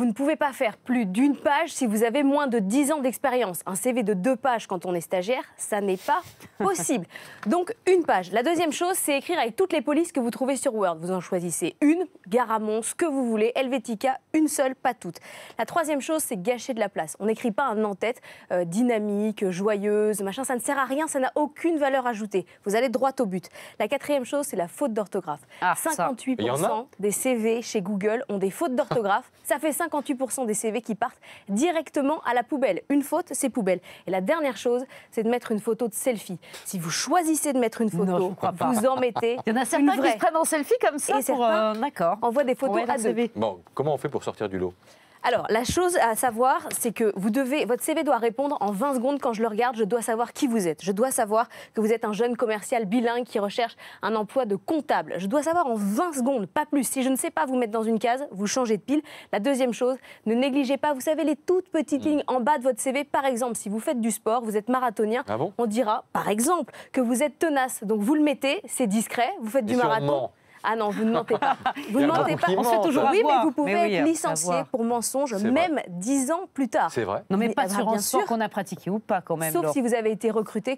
ne pouvez pas faire plus d'une page si vous avez moins de 10 ans d'expérience. Un CV de 2 pages quand on est stagiaire, ça n'est pas possible. Donc, une page. La deuxième chose, c'est écrire avec toutes les polices que vous trouvez sur Word. Vous en choisissez une, Garamond, ce que vous voulez, Helvetica, une seule, pas toutes. La troisième chose, c'est gâcher de la place. On n'écrit pas un en-tête dynamique, joyeuse, machin. Ça ne sert à rien, ça n'a aucune valeur ajoutée. Vous allez droit au but. La quatrième chose, c'est la faute d'orthographe. 58% des CV chez Google ont des fautes d'orthographe. Ça fait 58% des CV qui partent directement à la poubelle. Une faute, c'est poubelle. Et la dernière chose, c'est de mettre une photo de selfie. Si vous choisissez de mettre une photo, vous en mettez. Il y en a certains qui se prennent en selfie comme ça. Et certains envoient des photos à deux. Bon, comment on fait pour sortir du lot ? Alors, la chose à savoir, c'est que votre CV doit répondre en 20 secondes. Quand je le regarde, je dois savoir qui vous êtes. Je dois savoir que vous êtes un jeune commercial bilingue qui recherche un emploi de comptable. Je dois savoir en 20 secondes, pas plus. Si je ne sais pas vous mettre dans une case, vous changez de pile. La deuxième chose, ne négligez pas, vous savez, les toutes petites lignes en bas de votre CV. Par exemple, si vous faites du sport, vous êtes marathonien, on dira, par exemple, que vous êtes tenace. Donc, vous le mettez, c'est discret, vous faites du marathon. Ah non, vous ne mentez pas. Vous ne mentez pas. On se fait toujours oui, mais avoir. vous pouvez être licencié pour mensonge, même 10 ans plus tard. C'est vrai. Non, mais pas sur un sport qu'on a pratiqué ou pas quand même. Sauf si vous avez été recruté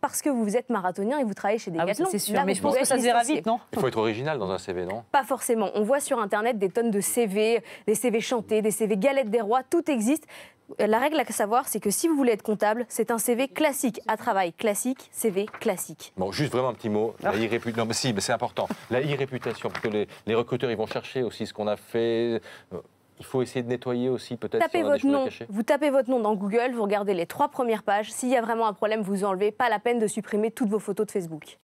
parce que vous êtes marathonien et vous travaillez chez Decathlon. C'est sûr, mais je pense que ça se verra vite, non ? Il faut être original dans un CV, non ? Pas forcément. On voit sur Internet des tonnes de CV, des CV chantés, des CV galettes des rois, tout existe. La règle à savoir, c'est que si vous voulez être comptable, c'est un CV classique, à travail classique, CV classique. Bon, juste vraiment un petit mot. La non, mais si, mais c'est important. La e-réputation, parce que les recruteurs, ils vont chercher aussi ce qu'on a fait. Il faut essayer de nettoyer aussi, peut-être. Vous tapez votre nom dans Google, vous regardez les 3 premières pages. S'il y a vraiment un problème, vous enlevez. Pas la peine de supprimer toutes vos photos de Facebook.